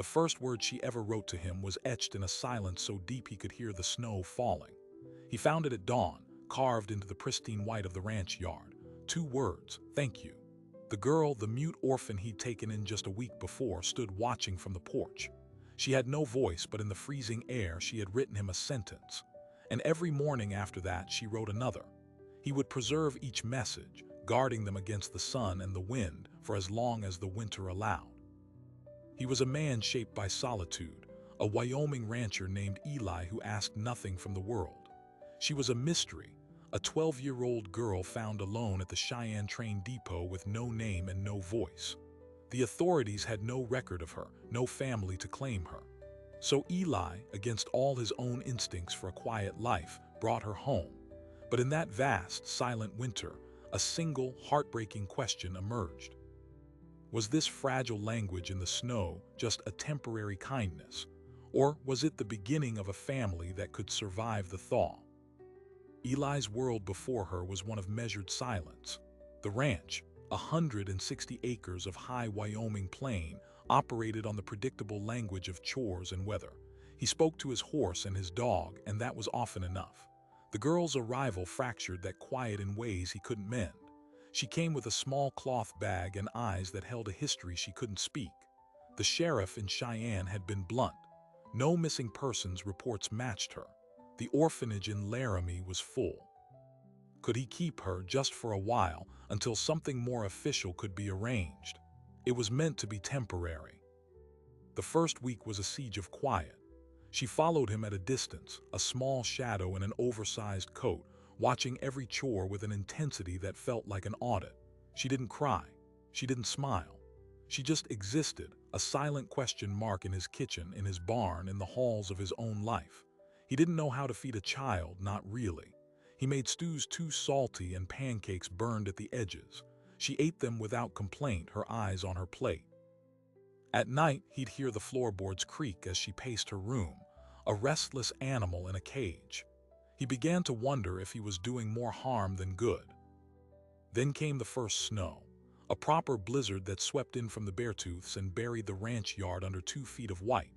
The first word she ever wrote to him was etched in a silence so deep he could hear the snow falling. He found it at dawn, carved into the pristine white of the ranch yard. 2 words, "Thank you." The girl, the mute orphan he'd taken in just a week before, stood watching from the porch. She had no voice, but in the freezing air she had written him a sentence. And every morning after that she wrote another. He would preserve each message, guarding them against the sun and the wind for as long as the winter allowed. He was a man shaped by solitude, a Wyoming rancher named Eli who asked nothing from the world. She was a mystery, a 12-year-old girl found alone at the Cheyenne train depot with no name and no voice. The authorities had no record of her, no family to claim her. So Eli, against all his own instincts for a quiet life, brought her home. But in that vast, silent winter, a single, heartbreaking question emerged. Was this fragile language in the snow just a temporary kindness? Or was it the beginning of a family that could survive the thaw? Eli's world before her was one of measured silence. The ranch, 160 acres of high Wyoming plain, operated on the predictable language of chores and weather. He spoke to his horse and his dog, and that was often enough. The girl's arrival fractured that quiet in ways he couldn't mend. She came with a small cloth bag and eyes that held a history she couldn't speak. The sheriff in Cheyenne had been blunt. No missing persons reports matched her. The orphanage in Laramie was full. Could he keep her just for a while until something more official could be arranged? It was meant to be temporary. The first week was a siege of quiet. She followed him at a distance, a small shadow in an oversized coat, watching every chore with an intensity that felt like an audit. She didn't cry. She didn't smile. She just existed, a silent question mark in his kitchen, in his barn, in the halls of his own life. He didn't know how to feed a child, not really. He made stews too salty and pancakes burned at the edges. She ate them without complaint, her eyes on her plate. At night, he'd hear the floorboards creak as she paced her room, a restless animal in a cage. He began to wonder if he was doing more harm than good. Then came the first snow, a proper blizzard that swept in from the Beartooths and buried the ranch yard under 2 feet of white.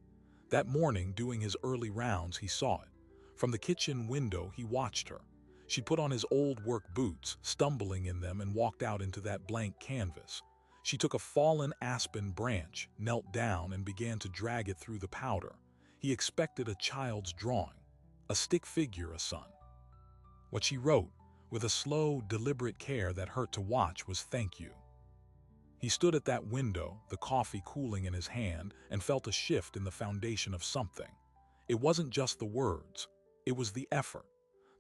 That morning, doing his early rounds, he saw it. From the kitchen window, he watched her. She put on his old work boots, stumbling in them, and walked out into that blank canvas. She took a fallen aspen branch, knelt down, and began to drag it through the powder. He expected a child's drawing, a stick figure, a sun. What she wrote, with a slow, deliberate care that hurt to watch, was "Thank you." He stood at that window, the coffee cooling in his hand, and felt a shift in the foundation of something. It wasn't just the words. It was the effort,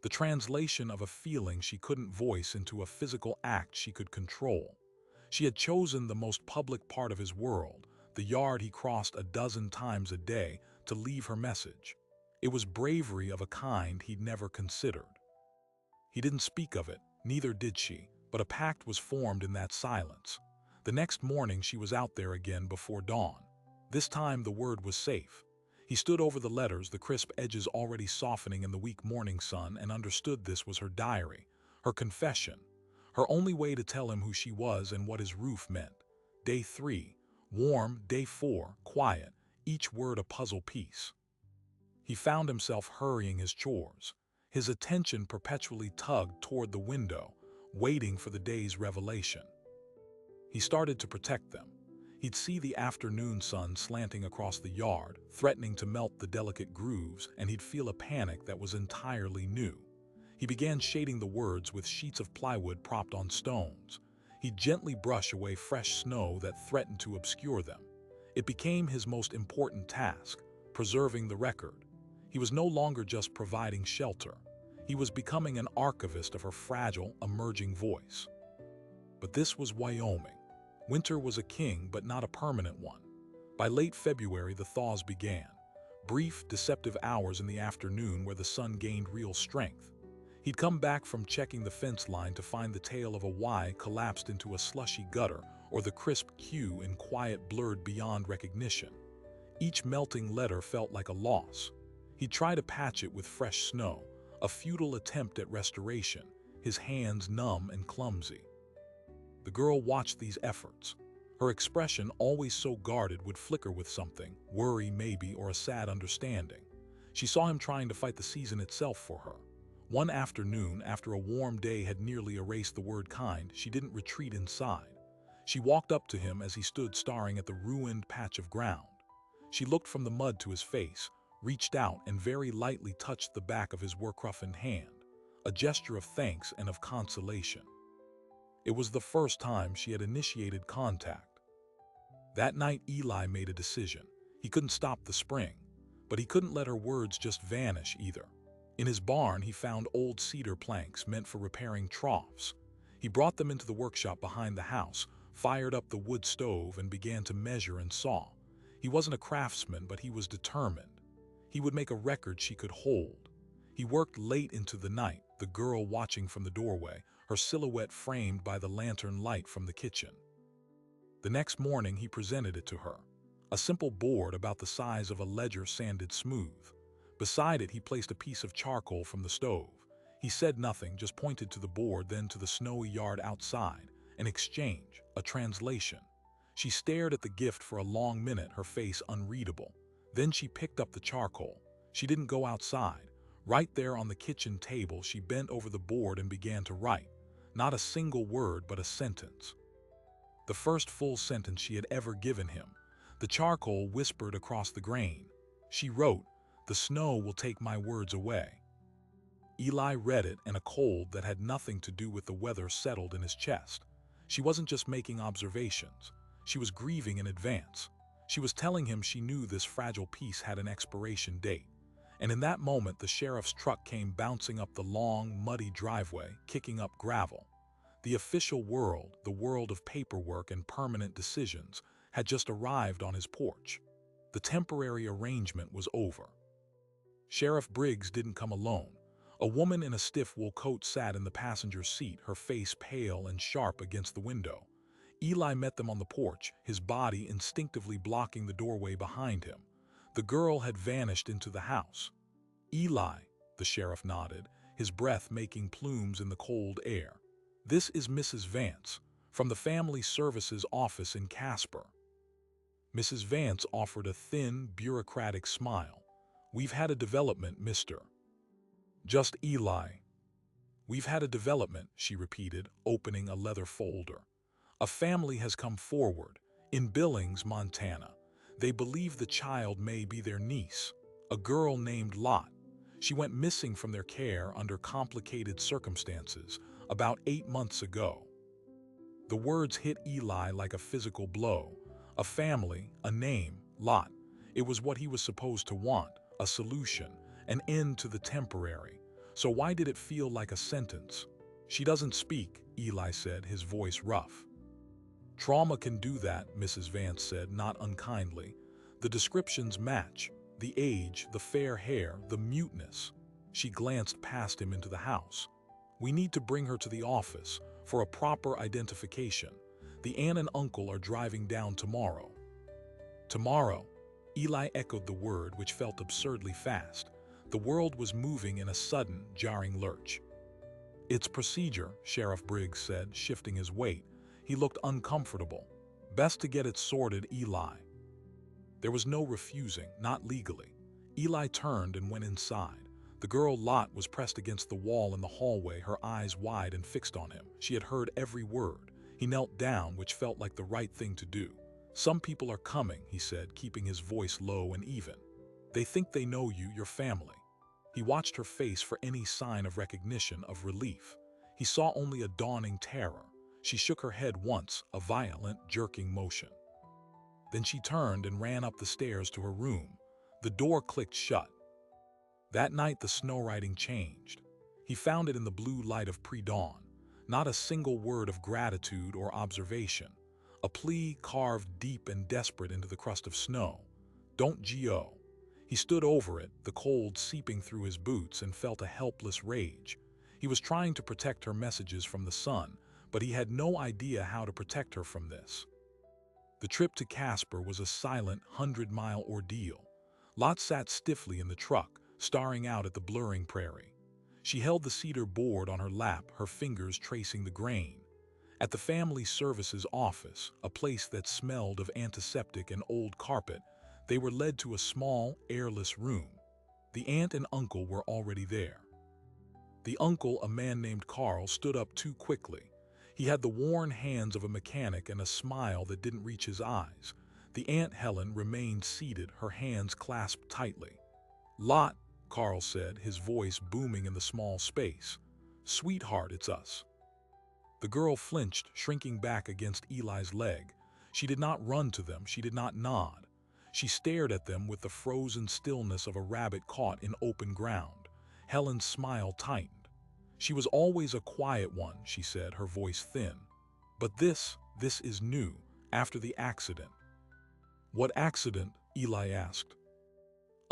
the translation of a feeling she couldn't voice into a physical act she could control. She had chosen the most public part of his world, the yard he crossed a dozen times a day, to leave her message. It was bravery of a kind he'd never considered. He didn't speak of it, neither did she, but a pact was formed in that silence. The next morning she was out there again before dawn. This time the word was safe. He stood over the letters, the crisp edges already softening in the weak morning sun, and understood this was her diary, her confession, her only way to tell him who she was and what his roof meant. Day 3, warm. Day 4, quiet, each word a puzzle piece. He found himself hurrying his chores, his attention perpetually tugged toward the window, waiting for the day's revelation. He started to protect them. He'd see the afternoon sun slanting across the yard, threatening to melt the delicate grooves, and he'd feel a panic that was entirely new. He began shading the words with sheets of plywood propped on stones. He'd gently brush away fresh snow that threatened to obscure them. It became his most important task, preserving the record. He was no longer just providing shelter. He was becoming an archivist of her fragile, emerging voice. But this was Wyoming. Winter was a king, but not a permanent one. By late February, the thaws began. Brief, deceptive hours in the afternoon where the sun gained real strength. He'd come back from checking the fence line to find the tail of a Y collapsed into a slushy gutter, or the crisp Q in quiet blurred beyond recognition. Each melting letter felt like a loss. He'd try to patch it with fresh snow, a futile attempt at restoration, his hands numb and clumsy. The girl watched these efforts. Her expression, always so guarded, would flicker with something, worry maybe, or a sad understanding. She saw him trying to fight the season itself for her. One afternoon, after a warm day had nearly erased the word kind, she didn't retreat inside. She walked up to him as he stood staring at the ruined patch of ground. She looked from the mud to his face, reached out and very lightly touched the back of his work-roughened hand, a gesture of thanks and of consolation. It was the first time she had initiated contact. That night, Eli made a decision. He couldn't stop the spring, but he couldn't let her words just vanish either. In his barn, he found old cedar planks meant for repairing troughs. He brought them into the workshop behind the house, fired up the wood stove, and began to measure and saw. He wasn't a craftsman, but he was determined. He would make a record she could hold. He worked late into the night, the girl watching from the doorway, her silhouette framed by the lantern light from the kitchen. The next morning, he presented it to her. A simple board about the size of a ledger, sanded smooth. Beside it, he placed a piece of charcoal from the stove. He said nothing, just pointed to the board, then to the snowy yard outside. An exchange, a translation. She stared at the gift for a long minute, her face unreadable. Then she picked up the charcoal. She didn't go outside. Right there on the kitchen table, she bent over the board and began to write. Not a single word, but a sentence. The first full sentence she had ever given him. The charcoal whispered across the grain. She wrote, "The snow will take my words away." Eli read it, and a cold that had nothing to do with the weather settled in his chest. She wasn't just making observations. She was grieving in advance. She was telling him she knew this fragile piece had an expiration date. And in that moment, the sheriff's truck came bouncing up the long, muddy driveway, kicking up gravel. The official world, the world of paperwork and permanent decisions, had just arrived on his porch. The temporary arrangement was over. Sheriff Briggs didn't come alone. A woman in a stiff wool coat sat in the passenger seat, her face pale and sharp against the window. Eli met them on the porch, his body instinctively blocking the doorway behind him. The girl had vanished into the house. "Eli," the sheriff nodded, his breath making plumes in the cold air. "This is Mrs. Vance, from the Family Services office in Casper." Mrs. Vance offered a thin, bureaucratic smile. "We've had a development, Mr." "Just Eli." "We've had a development," she repeated, opening a leather folder. "A family has come forward, in Billings, Montana. They believe the child may be their niece, a girl named Lot. She went missing from their care under complicated circumstances about 8 months ago." The words hit Eli like a physical blow. A family, a name, Lot. It was what he was supposed to want, a solution, an end to the temporary. So why did it feel like a sentence? "She doesn't speak," Eli said, his voice rough. "Trauma can do that," Mrs. Vance said, not unkindly. "The descriptions match. The age, the fair hair, the muteness." She glanced past him into the house. "We need to bring her to the office for a proper identification. The aunt and uncle are driving down tomorrow." "Tomorrow?" Eli echoed the word, which felt absurdly fast. The world was moving in a sudden, jarring lurch. "It's procedure," Sheriff Briggs said, shifting his weight. He looked uncomfortable. "Best to get it sorted, Eli." There was no refusing, not legally. Eli turned and went inside. The girl Lot was pressed against the wall in the hallway, her eyes wide and fixed on him. She had heard every word. He knelt down, which felt like the right thing to do. "Some people are coming," he said, keeping his voice low and even. "They think they know you, your family." He watched her face for any sign of recognition, of relief. He saw only a dawning terror. She shook her head once, a violent, jerking motion. Then she turned and ran up the stairs to her room. The door clicked shut. That night, the snow writing changed. He found it in the blue light of pre-dawn. Not a single word of gratitude or observation. A plea carved deep and desperate into the crust of snow. "Don't go." He stood over it, the cold seeping through his boots, and felt a helpless rage. He was trying to protect her messages from the sun, but he had no idea how to protect her from this. The trip to Casper was a silent 100-mile ordeal. Lot sat stiffly in the truck, staring out at the blurring prairie. She held the cedar board on her lap, her fingers tracing the grain. At the family services office, a place that smelled of antiseptic and old carpet, they were led to a small, airless room. The aunt and uncle were already there. The uncle, a man named Carl, stood up too quickly. He had the worn hands of a mechanic and a smile that didn't reach his eyes. The Aunt Helen remained seated, her hands clasped tightly. "Lot," Carl said, his voice booming in the small space. "Sweetheart, it's us." The girl flinched, shrinking back against Eli's leg. She did not run to them, she did not nod. She stared at them with the frozen stillness of a rabbit caught in open ground. Helen's smile tightened. "She was always a quiet one," she said, her voice thin. "But this is new, after the accident." "What accident?" Eli asked.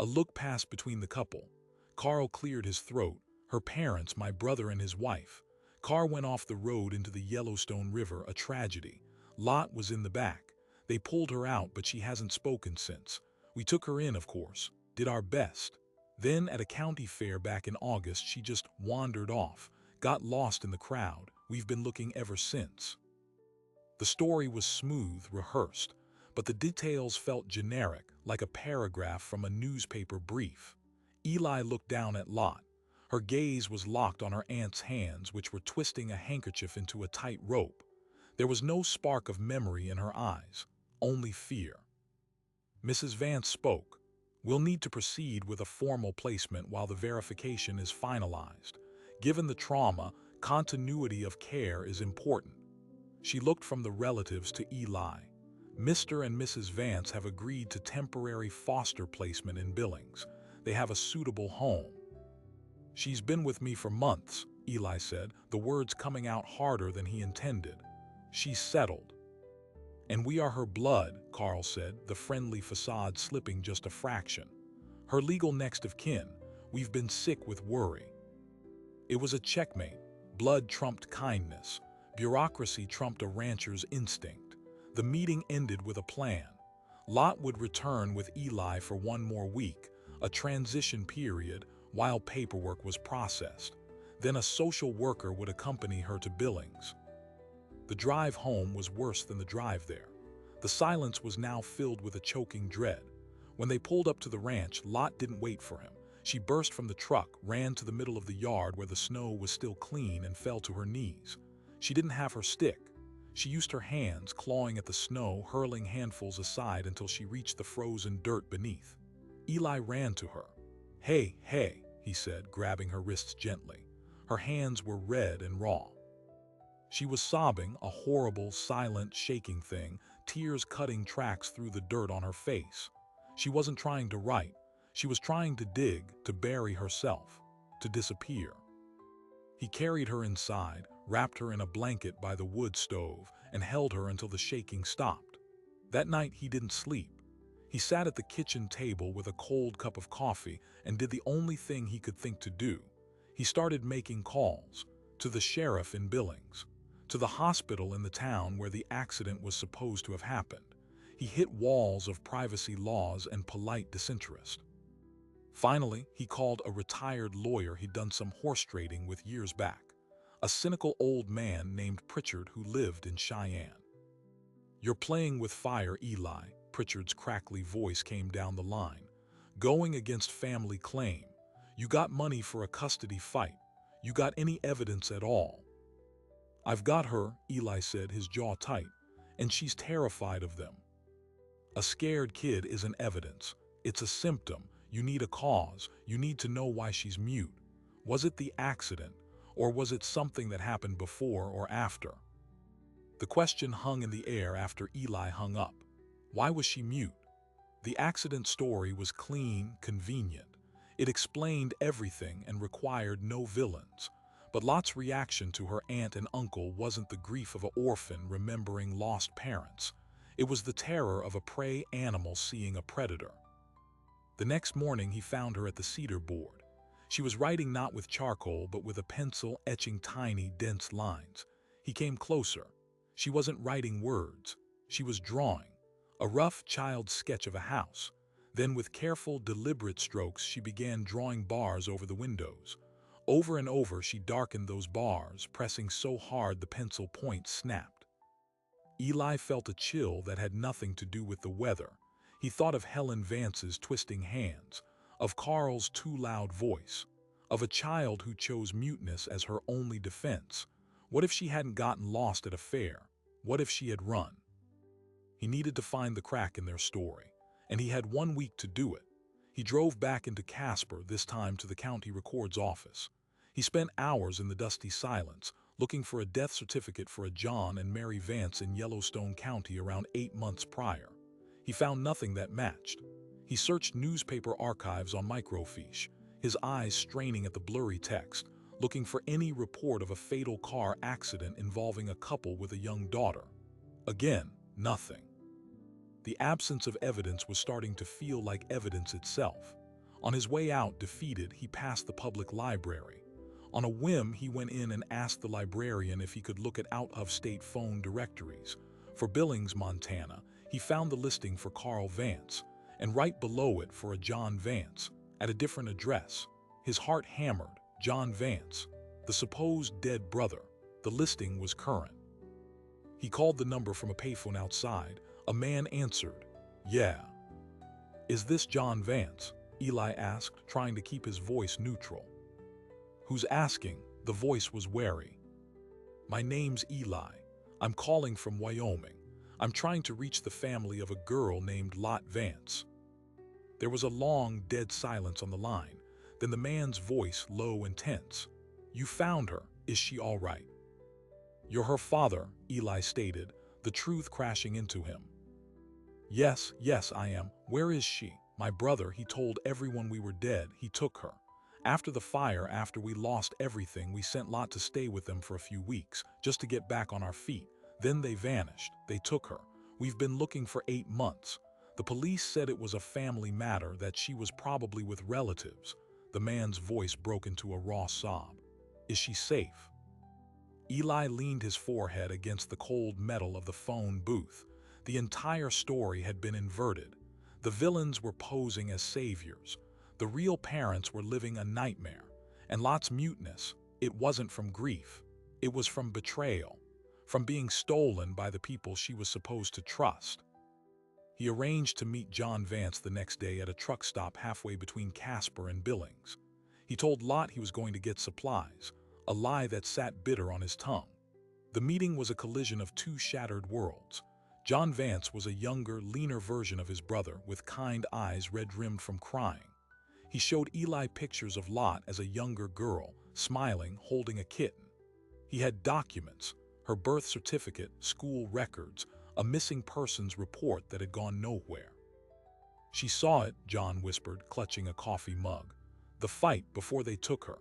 A look passed between the couple. Carl cleared his throat. "Her parents, my brother and his wife. Car went off the road into the Yellowstone River, a tragedy. Lot was in the back. They pulled her out, but she hasn't spoken since. We took her in, of course, did our best. Then at a county fair back in August, she just wandered off, got lost in the crowd. We've been looking ever since." The story was smooth, rehearsed, but the details felt generic, like a paragraph from a newspaper brief. Eli looked down at Lot. Her gaze was locked on her aunt's hands, which were twisting a handkerchief into a tight rope. There was no spark of memory in her eyes, only fear. Mrs. Vance spoke. "We'll need to proceed with a formal placement while the verification is finalized. Given the trauma, continuity of care is important." She looked from the relatives to Eli. "Mr. and Mrs. Vance have agreed to temporary foster placement in Billings. They have a suitable home." "She's been with me for months," Eli said, the words coming out harder than he intended. "She's settled." "And we are her blood," Carl said, the friendly facade slipping just a fraction. "Her legal next of kin. We've been sick with worry." It was a checkmate. Blood trumped kindness. Bureaucracy trumped a rancher's instinct. The meeting ended with a plan. Lot would return with Eli for one more week, a transition period, while paperwork was processed. Then a social worker would accompany her to Billings. The drive home was worse than the drive there. The silence was now filled with a choking dread. When they pulled up to the ranch, Lot didn't wait for him. She burst from the truck, ran to the middle of the yard where the snow was still clean, and fell to her knees. She didn't have her stick. She used her hands, clawing at the snow, hurling handfuls aside until she reached the frozen dirt beneath. Eli ran to her. Hey," he said, grabbing her wrists gently. Her hands were red and raw. She was sobbing, a horrible, silent, shaking thing, tears cutting tracks through the dirt on her face. She wasn't trying to write. She was trying to dig, to bury herself, to disappear. He carried her inside, wrapped her in a blanket by the wood stove, and held her until the shaking stopped. That night he didn't sleep. He sat at the kitchen table with a cold cup of coffee and did the only thing he could think to do. He started making calls to the sheriff in Billings, to the hospital in the town where the accident was supposed to have happened. He hit walls of privacy laws and polite disinterest. Finally, he called a retired lawyer he'd done some horse trading with years back, a cynical old man named Pritchard who lived in Cheyenne. "You're playing with fire, Eli," Pritchard's crackly voice came down the line. "Going against family claim. You got money for a custody fight. You got any evidence at all?" "I've got her," Eli said, his jaw tight, "and she's terrified of them." "A scared kid isn't evidence. It's a symptom. You need a cause. You need to know why she's mute. Was it the accident, or was it something that happened before or after?" The question hung in the air after Eli hung up. Why was she mute? The accident story was clean, convenient. It explained everything and required no villains. But Lot's reaction to her aunt and uncle wasn't the grief of an orphan remembering lost parents. It was the terror of a prey animal seeing a predator. The next morning he found her at the cedar board. She was writing not with charcoal but with a pencil, etching tiny, dense lines. He came closer. She wasn't writing words. She was drawing. A rough child's sketch of a house. Then with careful, deliberate strokes she began drawing bars over the windows. Over and over she darkened those bars, pressing so hard the pencil point snapped. Eli felt a chill that had nothing to do with the weather. He thought of Helen Vance's twisting hands, of Carl's too loud voice, of a child who chose muteness as her only defense. What if she hadn't gotten lost at a fair? What if she had run? He needed to find the crack in their story, and he had 1 week to do it. He drove back into Casper, this time to the county record's office. He spent hours in the dusty silence, looking for a death certificate for a John and Mary Vance in Yellowstone County around 8 months prior. He found nothing that matched. He searched newspaper archives on microfiche, his eyes straining at the blurry text, looking for any report of a fatal car accident involving a couple with a young daughter. Again, nothing. The absence of evidence was starting to feel like evidence itself. On his way out, defeated, he passed the public library. On a whim, he went in and asked the librarian if he could look at out-of-state phone directories. For Billings, Montana, he found the listing for Carl Vance, and right below it for a John Vance, at a different address. His heart hammered. John Vance, the supposed dead brother. The listing was current. He called the number from a payphone outside. A man answered. "Yeah." "Is this John Vance?" Eli asked, trying to keep his voice neutral. "Who's asking?" The voice was wary. "My name's Eli. I'm calling from Wyoming. I'm trying to reach the family of a girl named Lot Vance." There was a long, dead silence on the line. Then the man's voice, low and tense. "You found her. Is she all right?" "You're her father," Eli stated, the truth crashing into him. Yes, I am. Where is she?" "My brother, he told everyone we were dead. He took her. After the fire, after we lost everything, we sent Lot to stay with them for a few weeks, just to get back on our feet. Then they vanished. They took her. We've been looking for 8 months. The police said it was a family matter, that she was probably with relatives." The man's voice broke into a raw sob. "Is she safe?" Eli leaned his forehead against the cold metal of the phone booth. The entire story had been inverted. The villains were posing as saviors. The real parents were living a nightmare. And Lot's muteness, it wasn't from grief. It was from betrayal. From being stolen by the people she was supposed to trust. He arranged to meet John Vance the next day at a truck stop halfway between Casper and Billings. He told Lot he was going to get supplies, a lie that sat bitter on his tongue. The meeting was a collision of two shattered worlds. John Vance was a younger, leaner version of his brother, with kind eyes red-rimmed from crying. He showed Eli pictures of Lot as a younger girl, smiling, holding a kitten. He had documents, her birth certificate, school records, a missing persons report that had gone nowhere. "She saw it," John whispered, clutching a coffee mug. "The fight before they took her.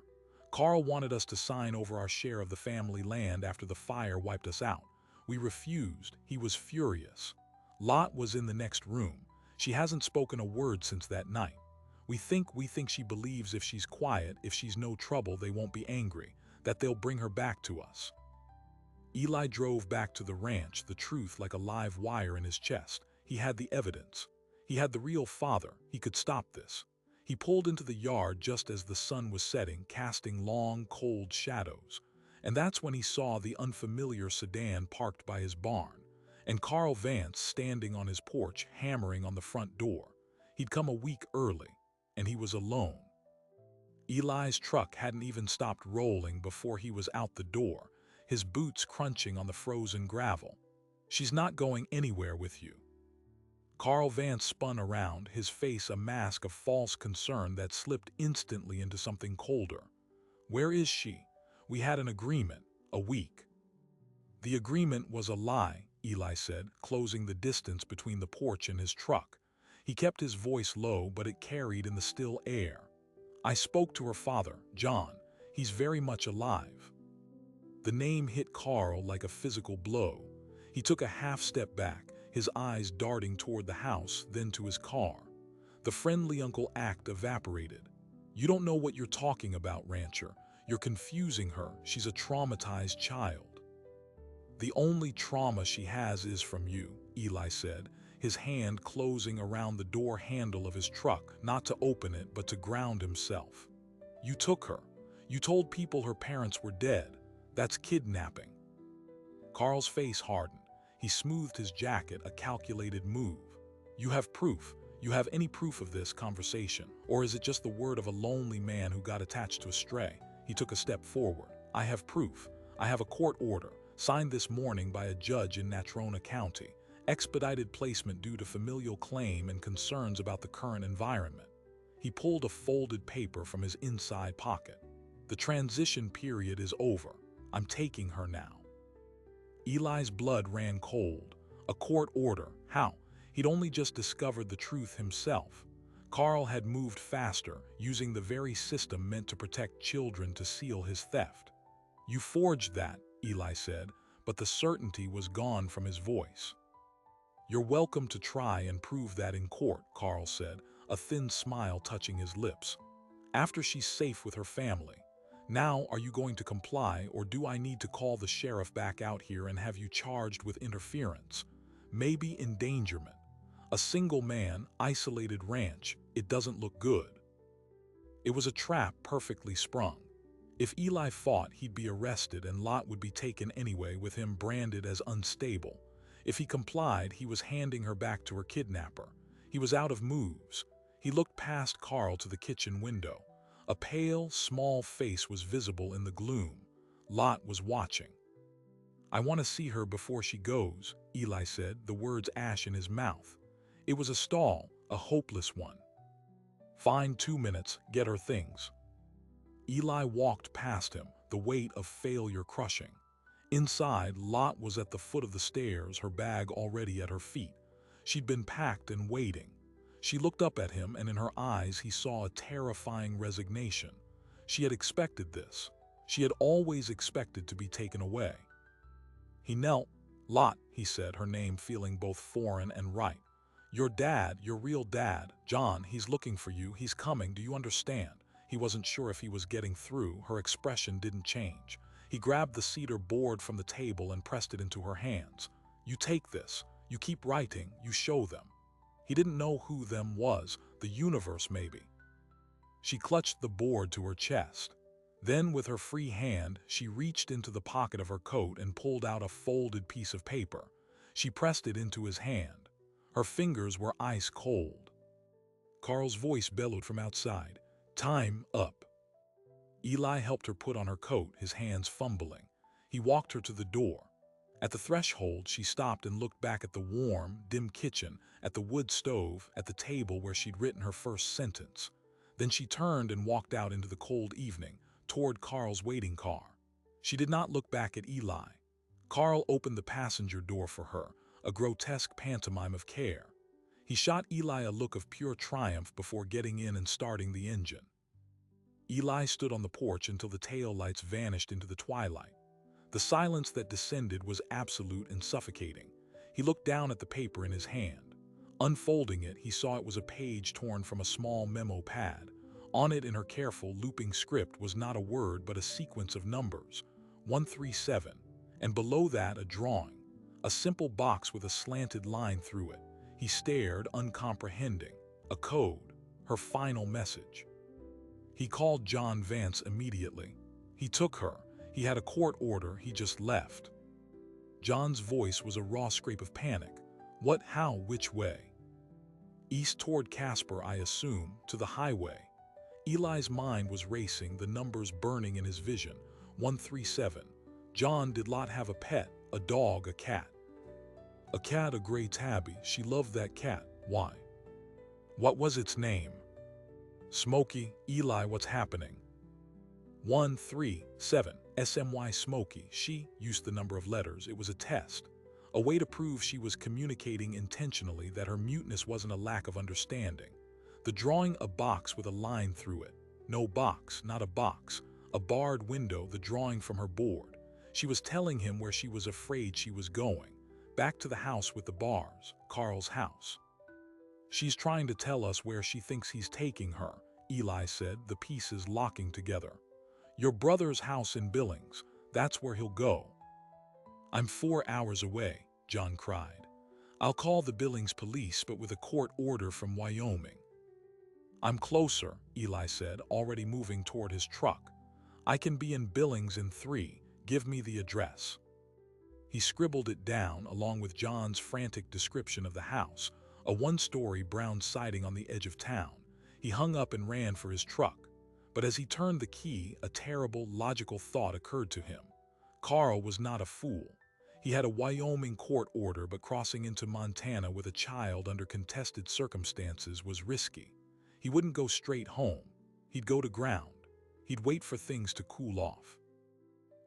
Carl wanted us to sign over our share of the family land after the fire wiped us out. We refused. He was furious. Lot was in the next room. She hasn't spoken a word since that night. We think she believes if she's quiet, if she's no trouble, they won't be angry, that they'll bring her back to us." Eli drove back to the ranch, the truth like a live wire in his chest. He had the evidence. He had the real father. He could stop this. He pulled into the yard just as the sun was setting, casting long, cold shadows. And that's when he saw the unfamiliar sedan parked by his barn, and Carl Vance standing on his porch, hammering on the front door. He'd come a week early, and he was alone. Eli's truck hadn't even stopped rolling before he was out the door, his boots crunching on the frozen gravel. "She's not going anywhere with you." Carl Vance spun around, his face a mask of false concern that slipped instantly into something colder. "Where is she? We had an agreement, a week." "The agreement was a lie," Eli said, closing the distance between the porch and his truck. He kept his voice low, but it carried in the still air. "I spoke to her father, John. He's very much alive." The name hit Carl like a physical blow. He took a half step back, his eyes darting toward the house, then to his car. The friendly uncle act evaporated. "You don't know what you're talking about, rancher. You're confusing her. She's a traumatized child." "The only trauma she has is from you," Eli said, his hand closing around the door handle of his truck, not to open it but to ground himself. "You took her. You told people her parents were dead. That's kidnapping. Carl's face hardened. He smoothed his jacket, a calculated move. You have proof. You have any proof of this conversation? Or is it just the word of a lonely man who got attached to a stray? He took a step forward. I have proof. I have a court order, signed this morning by a judge in Natrona County. Expedited placement due to familial claim and concerns about the current environment. He pulled a folded paper from his inside pocket. The transition period is over. I'm taking her now. Eli's blood ran cold. A court order. How? He'd only just discovered the truth himself. Carl had moved faster, using the very system meant to protect children to seal his theft. You forged that, Eli said, but the certainty was gone from his voice. You're welcome to try and prove that in court, Carl said, a thin smile touching his lips. After she's safe with her family. Now, are you going to comply, or do I need to call the sheriff back out here and have you charged with interference? Maybe endangerment. A single man, isolated ranch. It doesn't look good. It was a trap perfectly sprung. If Eli fought, he'd be arrested and Lot would be taken anyway, with him branded as unstable. If he complied, he was handing her back to her kidnapper. He was out of moves. He looked past Carl to the kitchen window. A pale, small face was visible in the gloom. Lot was watching. I want to see her before she goes, Eli said, the words ash in his mouth. It was a stall, a hopeless one. Fine, 2 minutes, get her things. Eli walked past him, the weight of failure crushing. Inside, Lot was at the foot of the stairs, her bag already at her feet. She'd been packed and waiting. She looked up at him, and in her eyes he saw a terrifying resignation. She had expected this. She had always expected to be taken away. He knelt. Lot, he said, her name feeling both foreign and right. Your dad, your real dad, John, he's looking for you, he's coming, do you understand? He wasn't sure if he was getting through. Her expression didn't change. He grabbed the cedar board from the table and pressed it into her hands. You take this. You keep writing. You show them. He didn't know who them was. The universe, maybe. She clutched the board to her chest. Then, with her free hand, she reached into the pocket of her coat and pulled out a folded piece of paper. She pressed it into his hand. Her fingers were ice cold. Carl's voice bellowed from outside. Time up. Eli helped her put on her coat, his hands fumbling. He walked her to the door. At the threshold, she stopped and looked back at the warm, dim kitchen, at the wood stove, at the table where she'd written her first sentence. Then she turned and walked out into the cold evening, toward Carl's waiting car. She did not look back at Eli. Carl opened the passenger door for her, a grotesque pantomime of care. He shot Eli a look of pure triumph before getting in and starting the engine. Eli stood on the porch until the taillights vanished into the twilight. The silence that descended was absolute and suffocating. He looked down at the paper in his hand. Unfolding it, he saw it was a page torn from a small memo pad. On it, in her careful, looping script, was not a word but a sequence of numbers, 137, and below that a drawing, a simple box with a slanted line through it. He stared, uncomprehending. A code, her final message. He called John Vance immediately. He took her. He had a court order, he just left. John's voice was a raw scrape of panic. What, how, which way? East toward Casper, I assume, to the highway. Eli's mind was racing, the numbers burning in his vision. 137. John did not have a pet, a dog, a cat. A cat, a gray tabby. She loved that cat. Why? What was its name? Smokey. Eli, what's happening? 137. SMY Smokey. She used the number of letters. It was a test. A way to prove she was communicating intentionally, that her muteness wasn't a lack of understanding. The drawing, a box with a line through it. No box, not a box. A barred window, the drawing from her board. She was telling him where she was afraid she was going. Back to the house with the bars, Carl's house. She's trying to tell us where she thinks he's taking her, Eli said, the pieces locking together. Your brother's house in Billings, that's where he'll go. I'm 4 hours away, John cried. I'll call the Billings police, but with a court order from Wyoming. I'm closer, Eli said, already moving toward his truck. I can be in Billings in 3. Give me the address. He scribbled it down along with John's frantic description of the house, a one-story brown siding on the edge of town. He hung up and ran for his truck. But as he turned the key, a terrible, logical thought occurred to him. Carl was not a fool. He had a Wyoming court order, but crossing into Montana with a child under contested circumstances was risky. He wouldn't go straight home. He'd go to ground. He'd wait for things to cool off.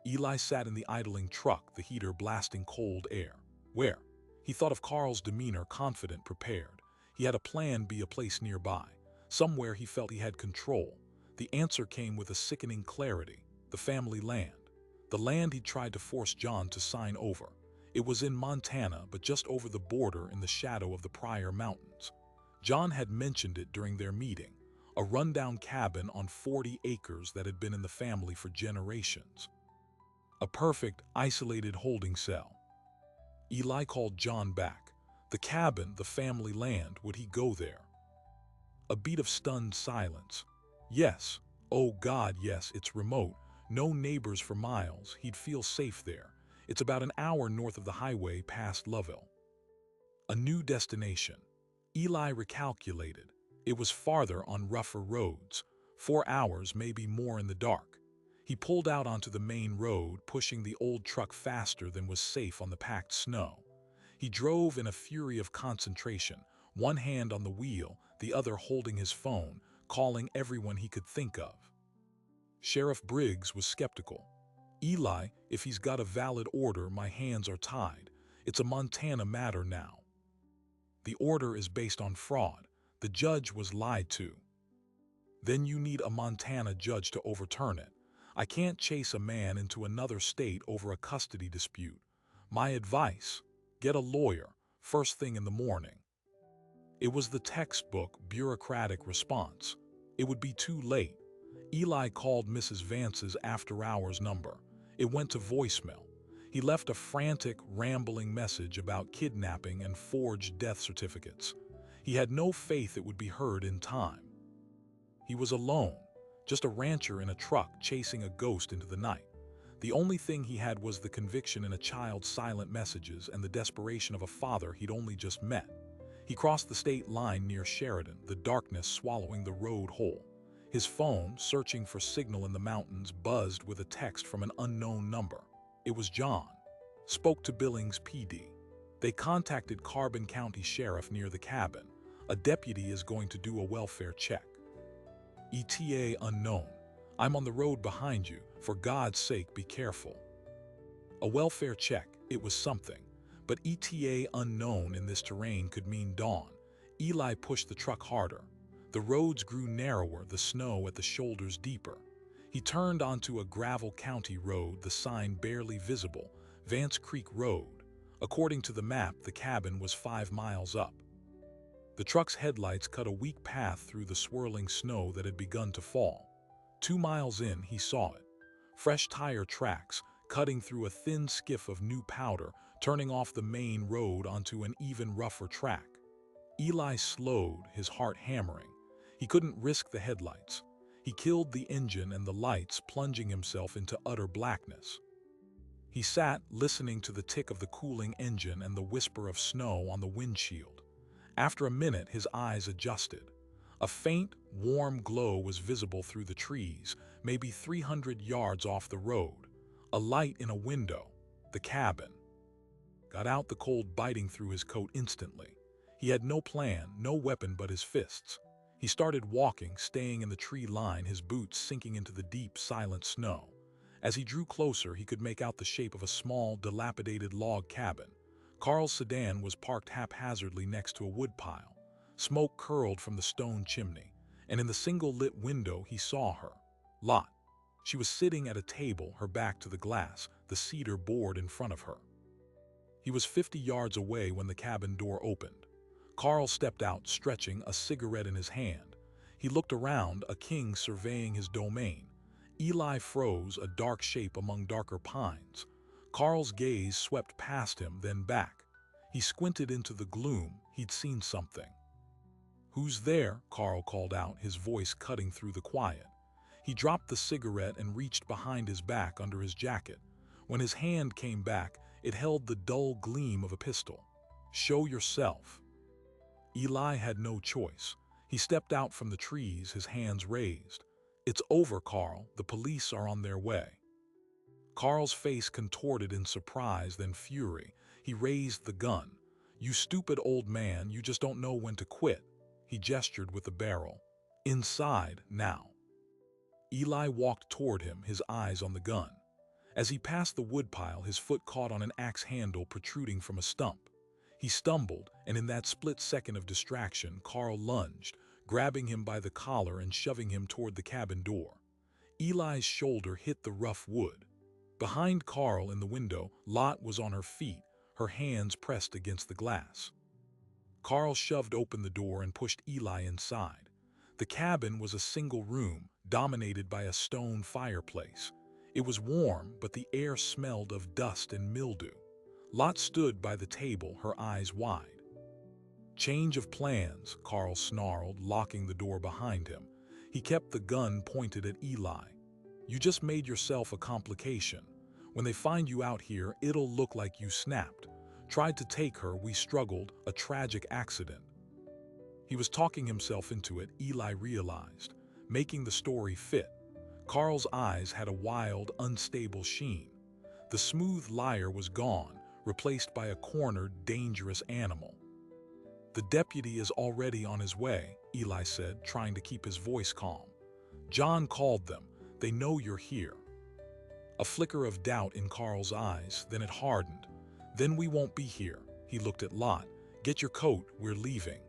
Eli sat in the idling truck, the heater blasting cold air. Where? He thought of Carl's demeanor, confident, prepared. He had a plan B, a place nearby. Somewhere he felt he had control. The answer came with a sickening clarity: the family land. The land he'd tried to force John to sign over. It was in Montana, but just over the border in the shadow of the Pryor Mountains. John had mentioned it during their meeting, a rundown cabin on 40 acres that had been in the family for generations. A perfect, isolated holding cell. Eli called John back. The cabin, the family land, would he go there? A beat of stunned silence. Yes. Oh God, yes, it's remote. No neighbors for miles. He'd feel safe there. It's about an hour north of the highway past Lovell. A new destination. Eli recalculated. It was farther on rougher roads. 4 hours, maybe more in the dark. He pulled out onto the main road, pushing the old truck faster than was safe on the packed snow. He drove in a fury of concentration, one hand on the wheel, the other holding his phone, calling everyone he could think of. Sheriff Briggs was skeptical. Eli, if he's got a valid order, my hands are tied. It's a Montana matter now. The order is based on fraud. The judge was lied to. Then you need a Montana judge to overturn it. I can't chase a man into another state over a custody dispute. My advice: get a lawyer, first thing in the morning. It was the textbook, bureaucratic response. It would be too late. Eli called Mrs. Vance's after-hours number. It went to voicemail. He left a frantic, rambling message about kidnapping and forged death certificates. He had no faith it would be heard in time. He was alone, just a rancher in a truck chasing a ghost into the night. The only thing he had was the conviction in a child's silent messages and the desperation of a father he'd only just met. He crossed the state line near Sheridan, the darkness swallowing the road whole. His phone, searching for signal in the mountains, buzzed with a text from an unknown number. It was John. Spoke to Billings PD. They contacted Carbon County Sheriff near the cabin. A deputy is going to do a welfare check. ETA unknown. I'm on the road behind you. For God's sake, be careful. A welfare check, it was something. But ETA unknown in this terrain could mean dawn. Eli pushed the truck harder. The roads grew narrower, the snow at the shoulders deeper. He turned onto a gravel county road, the sign barely visible, Vance Creek Road. According to the map, the cabin was 5 miles up. The truck's headlights cut a weak path through the swirling snow that had begun to fall. 2 miles in, he saw it. Fresh tire tracks, cutting through a thin skiff of new powder, turning off the main road onto an even rougher track. Eli slowed, his heart hammering. He couldn't risk the headlights. He killed the engine and the lights, plunging himself into utter blackness. He sat, listening to the tick of the cooling engine and the whisper of snow on the windshield. After a minute, his eyes adjusted. A faint, warm glow was visible through the trees, maybe 300 yards off the road. A light in a window. The cabin. Got out, the cold biting through his coat instantly. He had no plan, no weapon but his fists. He started walking, staying in the tree line, his boots sinking into the deep, silent snow. As he drew closer, he could make out the shape of a small, dilapidated log cabin. Carl's sedan was parked haphazardly next to a woodpile. Smoke curled from the stone chimney, and in the single-lit window he saw her. Lot. She was sitting at a table, her back to the glass, the cedar board in front of her. He was 50 yards away when the cabin door opened. Carl stepped out, stretching, a cigarette in his hand. He looked around, a king surveying his domain. Eli froze, a dark shape among darker pines. Carl's gaze swept past him, then back. He squinted into the gloom. He'd seen something. "Who's there?" Carl called out, his voice cutting through the quiet. He dropped the cigarette and reached behind his back under his jacket. When his hand came back, it held the dull gleam of a pistol. "Show yourself." Eli had no choice. He stepped out from the trees, his hands raised. "It's over, Carl. The police are on their way." Carl's face contorted in surprise, then fury. He raised the gun. "You stupid old man, you just don't know when to quit." He gestured with the barrel. "Inside, now." Eli walked toward him, his eyes on the gun. As he passed the woodpile, his foot caught on an axe handle protruding from a stump. He stumbled, and in that split second of distraction, Carl lunged, grabbing him by the collar and shoving him toward the cabin door. Eli's shoulder hit the rough wood. Behind Carl in the window, Lot was on her feet, her hands pressed against the glass. Carl shoved open the door and pushed Eli inside. The cabin was a single room, dominated by a stone fireplace. It was warm, but the air smelled of dust and mildew. Lot stood by the table, her eyes wide. "Change of plans," Carl snarled, locking the door behind him. He kept the gun pointed at Eli. "You just made yourself a complication. When they find you out here, it'll look like you snapped. Tried to take her, we struggled, a tragic accident." He was talking himself into it, Eli realized, making the story fit. Carl's eyes had a wild, unstable sheen. The smooth liar was gone, replaced by a cornered, dangerous animal. "The deputy is already on his way," Eli said, trying to keep his voice calm. "John called them. They know you're here." A flicker of doubt in Carl's eyes, then it hardened. "Then we won't be here." He looked at Lot. "Get your coat, we're leaving."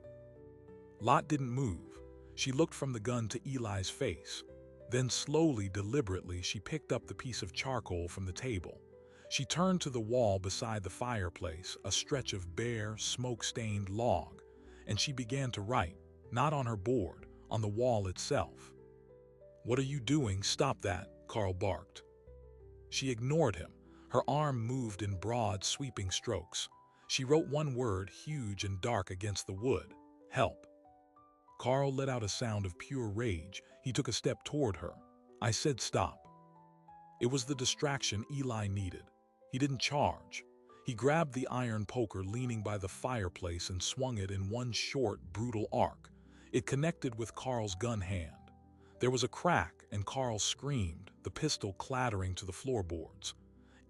Lot didn't move. She looked from the gun to Eli's face. Then slowly, deliberately, she picked up the piece of charcoal from the table. She turned to the wall beside the fireplace, a stretch of bare, smoke-stained log, and she began to write, not on her board, on the wall itself. "What are you doing? Stop that," Carl barked. She ignored him. Her arm moved in broad, sweeping strokes. She wrote one word, huge and dark against the wood: "Help." Carl let out a sound of pure rage. He took a step toward her. "I said stop." It was the distraction Eli needed. He didn't charge. He grabbed the iron poker leaning by the fireplace and swung it in one short, brutal arc. It connected with Carl's gun hand. There was a crack, and Carl screamed, the pistol clattering to the floorboards.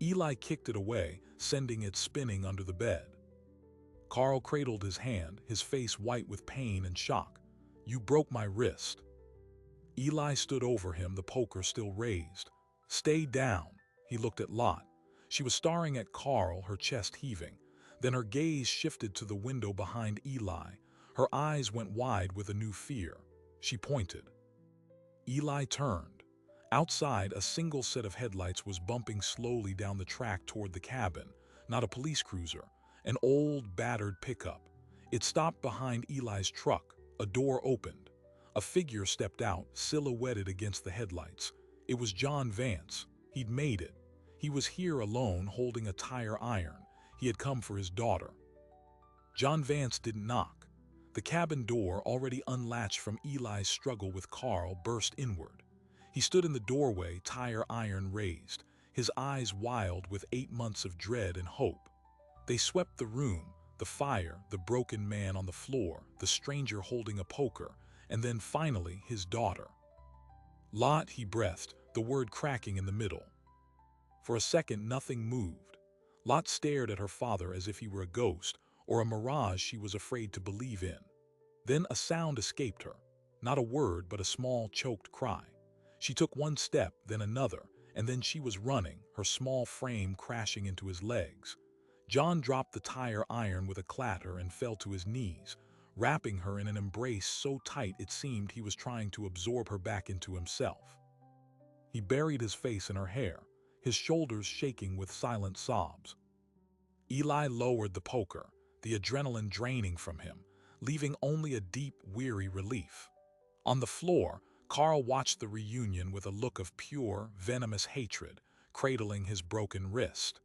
Eli kicked it away, sending it spinning under the bed. Carl cradled his hand, his face white with pain and shock. "You broke my wrist." Eli stood over him, the poker still raised. "Stay down." He looked at Lot. She was staring at Carl, her chest heaving. Then her gaze shifted to the window behind Eli. Her eyes went wide with a new fear. She pointed. Eli turned. Outside, a single set of headlights was bumping slowly down the track toward the cabin. Not a police cruiser, an old, battered pickup. It stopped behind Eli's truck. A door opened. A figure stepped out, silhouetted against the headlights. It was John Vance. He'd made it. He was here alone, holding a tire iron. He had come for his daughter. John Vance didn't knock. The cabin door, already unlatched from Eli's struggle with Carl, burst inward. He stood in the doorway, tire iron raised, his eyes wild with 8 months of dread and hope. They swept the room, the fire, the broken man on the floor, the stranger holding a poker, and then finally his daughter. "Lot," he breathed, the word cracking in the middle. For a second, nothing moved. Lot stared at her father as if he were a ghost, or a mirage she was afraid to believe in. Then a sound escaped her. Not a word, but a small, choked cry. She took one step, then another, and then she was running, her small frame crashing into his legs. John dropped the tire iron with a clatter and fell to his knees, wrapping her in an embrace so tight it seemed he was trying to absorb her back into himself. He buried his face in her hair, his shoulders shaking with silent sobs. Eli lowered the poker, the adrenaline draining from him, leaving only a deep, weary relief. On the floor, Carl watched the reunion with a look of pure, venomous hatred, cradling his broken wrist.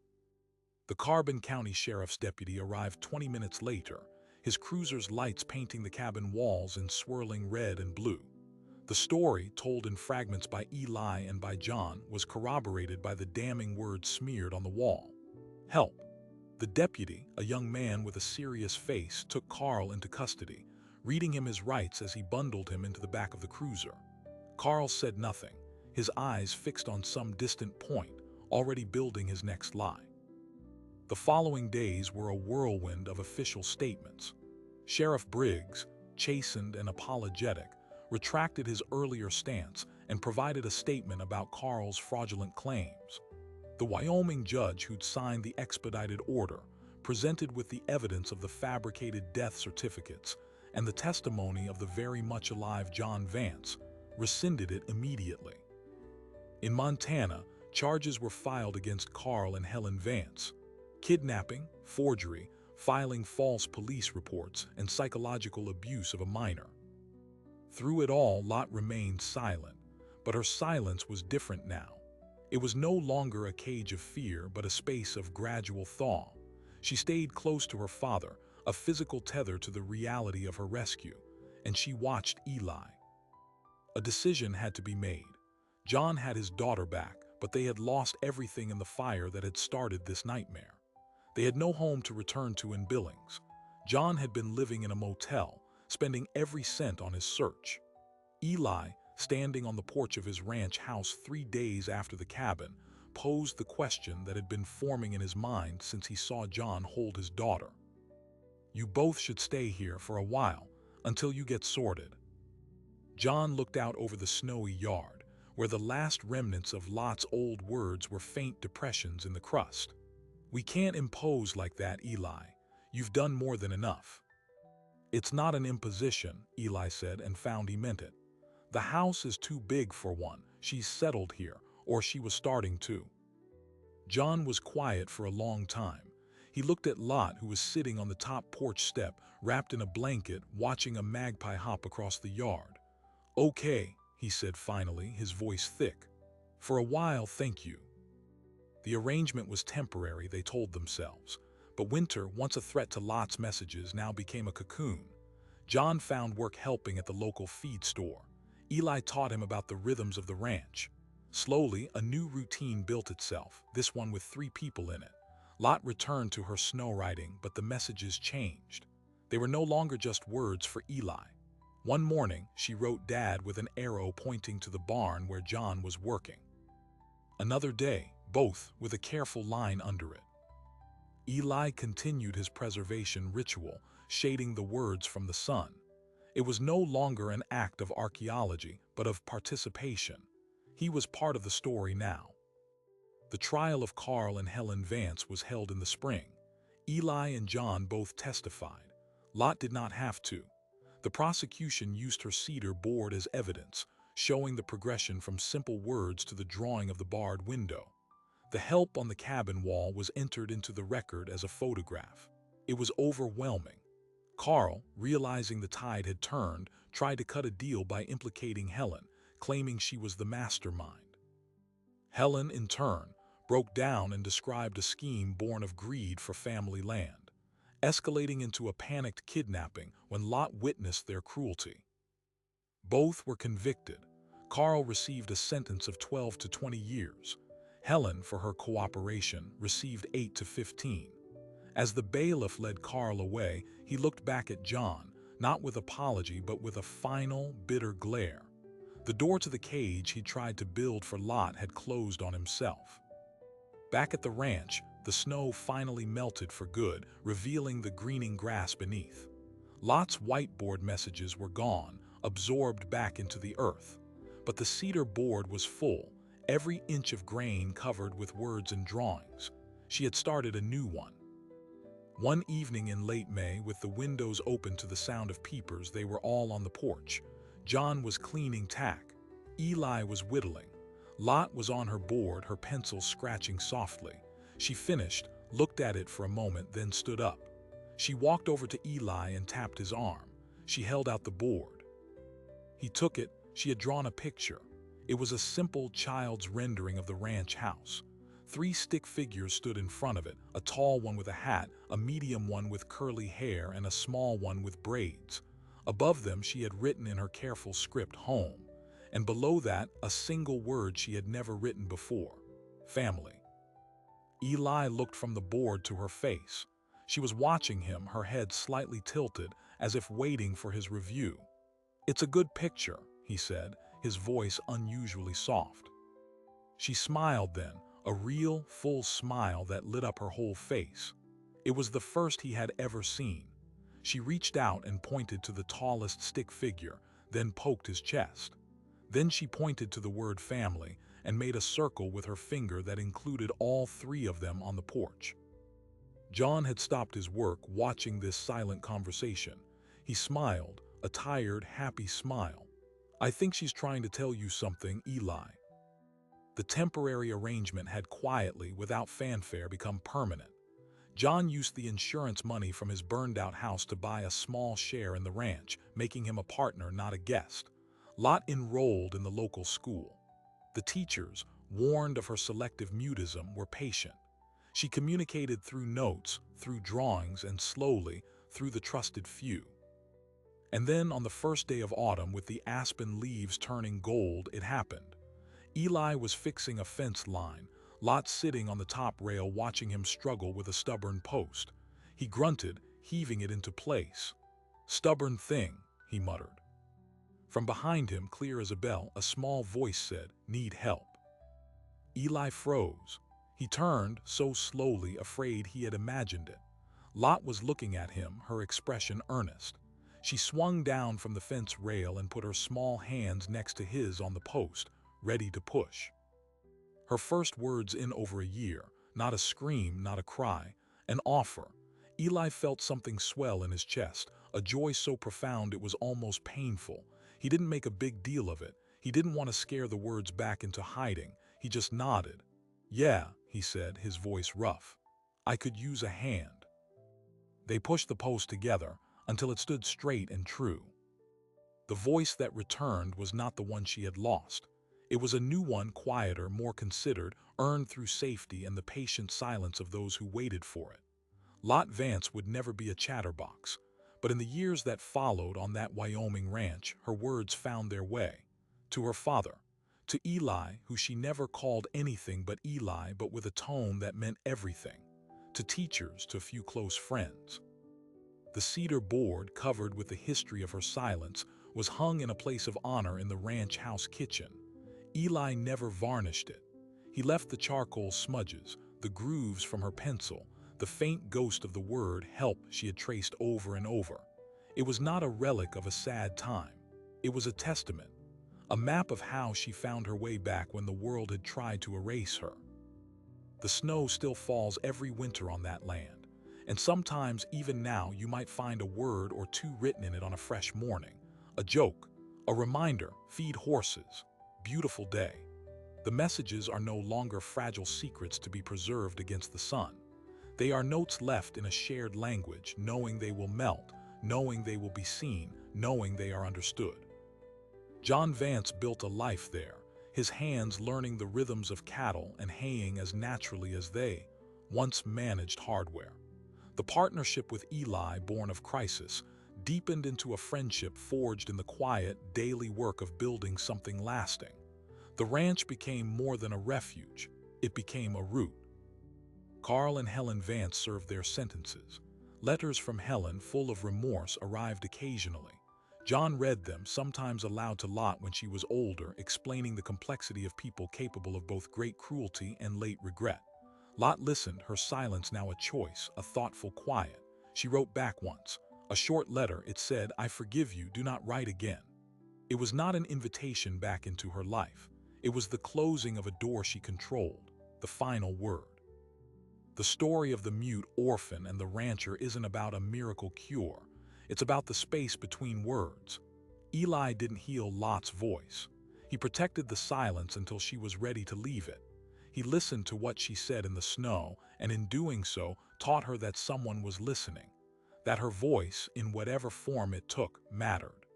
The Carbon County Sheriff's deputy arrived 20 minutes later, his cruiser's lights painting the cabin walls in swirling red and blue. The story, told in fragments by Eli and by John, was corroborated by the damning words smeared on the wall. Help. The deputy, a young man with a serious face, took Carl into custody, reading him his rights as he bundled him into the back of the cruiser. Carl said nothing, his eyes fixed on some distant point, already building his next lie. The following days were a whirlwind of official statements. Sheriff Briggs, chastened and apologetic, retracted his earlier stance and provided a statement about Carl's fraudulent claims. The Wyoming judge who'd signed the expedited order, presented with the evidence of the fabricated death certificates and the testimony of the very much alive John Vance, rescinded it immediately. In Montana, charges were filed against Carl and Helen Vance: kidnapping, forgery, filing false police reports, and psychological abuse of a minor. Through it all, Lot remained silent, but her silence was different now. It was no longer a cage of fear, but a space of gradual thaw. She stayed close to her father, a physical tether to the reality of her rescue, and she watched Eli. A decision had to be made. John had his daughter back, but they had lost everything in the fire that had started this nightmare. They had no home to return to in Billings. John had been living in a motel, spending every cent on his search. Eli, standing on the porch of his ranch house 3 days after the cabin, posed the question that had been forming in his mind since he saw John hold his daughter. You both should stay here for a while, until you get sorted. John looked out over the snowy yard, where the last remnants of Lot's old words were faint depressions in the crust. We can't impose like that, Eli. You've done more than enough. It's not an imposition, Eli said, and found he meant it. The house is too big for one. She's settled here, or she was starting to. John was quiet for a long time. He looked at Lot, who was sitting on the top porch step, wrapped in a blanket, watching a magpie hop across the yard. Okay, he said finally, his voice thick. For a while, thank you. The arrangement was temporary, they told themselves. But winter, once a threat to Lot's messages, now became a cocoon. John found work helping at the local feed store. Eli taught him about the rhythms of the ranch. Slowly, a new routine built itself, this one with 3 people in it. Lot returned to her snow riding, but the messages changed. They were no longer just words for Eli. One morning, she wrote Dad with an arrow pointing to the barn where John was working. Another day, both with a careful line under it. Eli continued his preservation ritual, shading the words from the sun. It was no longer an act of archaeology, but of participation. He was part of the story now. The trial of Carl and Helen Vance was held in the spring. Eli and John both testified. Lot did not have to. The prosecution used her cedar board as evidence, showing the progression from simple words to the drawing of the barred window. The help on the cabin wall was entered into the record as a photograph. It was overwhelming. Carl, realizing the tide had turned, tried to cut a deal by implicating Helen, claiming she was the mastermind. Helen, in turn, broke down and described a scheme born of greed for family land, escalating into a panicked kidnapping when Lot witnessed their cruelty. Both were convicted. Carl received a sentence of 12 to 20 years. Helen, for her cooperation, received 8 to 15. As the bailiff led Carl away, he looked back at John, not with apology but with a final, bitter glare. The door to the cage he tried to build for Lot had closed on himself. Back at the ranch, the snow finally melted for good, revealing the greening grass beneath. Lot's whiteboard messages were gone, absorbed back into the earth. But the cedar board was full, every inch of grain covered with words and drawings. She had started a new one. One evening in late May, with the windows open to the sound of peepers, they were all on the porch. John was cleaning tack. Eli was whittling. Lot was on her board, her pencil scratching softly. She finished, looked at it for a moment, then stood up. She walked over to Eli and tapped his arm. She held out the board. He took it. She had drawn a picture. It was a simple child's rendering of the ranch house. 3 stick figures stood in front of it, a tall one with a hat, a medium one with curly hair, and a small one with braids. Above them she had written in her careful script, "Home." and below that, a single word she had never written before: family. Eli looked from the board to her face. She was watching him, her head slightly tilted, as if waiting for his review. "It's a good picture," he said, his voice unusually soft. She smiled then, a real, full smile that lit up her whole face. It was the first he had ever seen. She reached out and pointed to the tallest stick figure, then poked his chest. Then she pointed to the word family and made a circle with her finger that included all three of them on the porch. John had stopped his work, watching this silent conversation. He smiled, a tired, happy smile. "I think she's trying to tell you something, Eli." The temporary arrangement had quietly, without fanfare, become permanent. John used the insurance money from his burned-out house to buy a small share in the ranch, making him a partner, not a guest. Lot enrolled in the local school. The teachers, warned of her selective mutism, were patient. She communicated through notes, through drawings, and slowly, through the trusted few. And then, on the first day of autumn, with the aspen leaves turning gold, it happened. Eli was fixing a fence line, Lot sitting on the top rail watching him struggle with a stubborn post. He grunted, heaving it into place. "Stubborn thing," he muttered. From behind him, clear as a bell, a small voice said, "Need help." Eli froze. He turned, so slowly, afraid he had imagined it. Lot was looking at him, her expression earnest. She swung down from the fence rail and put her small hands next to his on the post, ready to push. Her first words in over a year, not a scream, not a cry, an offer. Eli felt something swell in his chest, a joy so profound it was almost painful. He didn't make a big deal of it. He didn't want to scare the words back into hiding. He just nodded. "Yeah," he said, his voice rough. "I could use a hand." They pushed the post together until it stood straight and true. The voice that returned was not the one she had lost. It was a new one, quieter, more considered, earned through safety and the patient silence of those who waited for it. Lot Vance would never be a chatterbox, but in the years that followed on that Wyoming ranch, her words found their way. To her father, to Eli, who she never called anything but Eli, but with a tone that meant everything, to teachers, to a few close friends. The cedar board, covered with the history of her silence, was hung in a place of honor in the ranch house kitchen. Eli never varnished it. He left the charcoal smudges, the grooves from her pencil, the faint ghost of the word help she had traced over and over. It was not a relic of a sad time. It was a testament, a map of how she found her way back when the world had tried to erase her. The snow still falls every winter on that land, and sometimes even now you might find a word or two written in it on a fresh morning. A joke, a reminder, feed horses, beautiful day. The messages are no longer fragile secrets to be preserved against the sun. They are notes left in a shared language, knowing they will melt, knowing they will be seen, knowing they are understood. John Vance built a life there, his hands learning the rhythms of cattle and haying as naturally as they once managed hardware. The partnership with Eli, born of crisis, deepened into a friendship forged in the quiet, daily work of building something lasting. The ranch became more than a refuge. It became a root. Carl and Helen Vance served their sentences. Letters from Helen, full of remorse, arrived occasionally. John read them, sometimes aloud to Lot when she was older, explaining the complexity of people capable of both great cruelty and late regret. Lot listened, her silence now a choice, a thoughtful quiet. She wrote back once. A short letter, it said, "I forgive you, do not write again." It was not an invitation back into her life. It was the closing of a door she controlled, the final word. The story of the mute orphan and the rancher isn't about a miracle cure. It's about the space between words. Eli didn't heal Lot's voice. He protected the silence until she was ready to leave it. He listened to what she said in the snow, and in doing so, taught her that someone was listening, that her voice, in whatever form it took, mattered.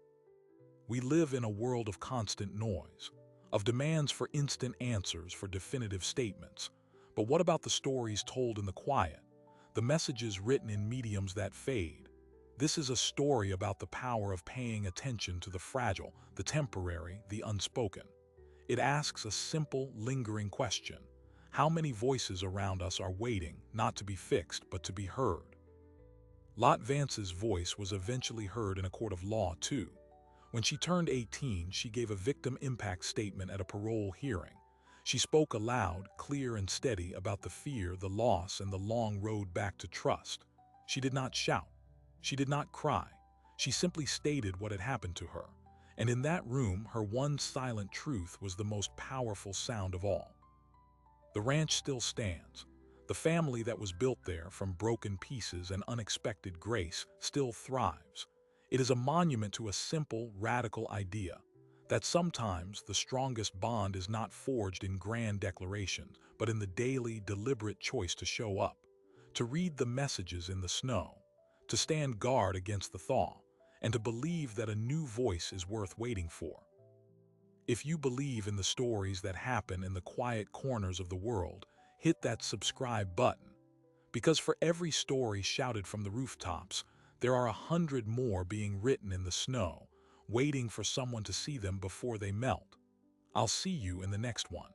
We live in a world of constant noise, of demands for instant answers, for definitive statements. But what about the stories told in the quiet, the messages written in mediums that fade? This is a story about the power of paying attention to the fragile, the temporary, the unspoken. It asks a simple, lingering question. How many voices around us are waiting, not to be fixed, but to be heard? Lot Vance's voice was eventually heard in a court of law, too. When she turned 18, she gave a victim impact statement at a parole hearing. She spoke aloud, clear and steady, about the fear, the loss, and the long road back to trust. She did not shout. She did not cry. She simply stated what had happened to her. And in that room, her one silent truth was the most powerful sound of all. The ranch still stands. The family that was built there from broken pieces and unexpected grace still thrives. It is a monument to a simple, radical idea that sometimes the strongest bond is not forged in grand declarations, but in the daily, deliberate choice to show up, to read the messages in the snow, to stand guard against the thaw, and to believe that a new voice is worth waiting for. If you believe in the stories that happen in the quiet corners of the world, hit that subscribe button. Because for every story shouted from the rooftops, there are 100 more being written in the snow, waiting for someone to see them before they melt. I'll see you in the next one.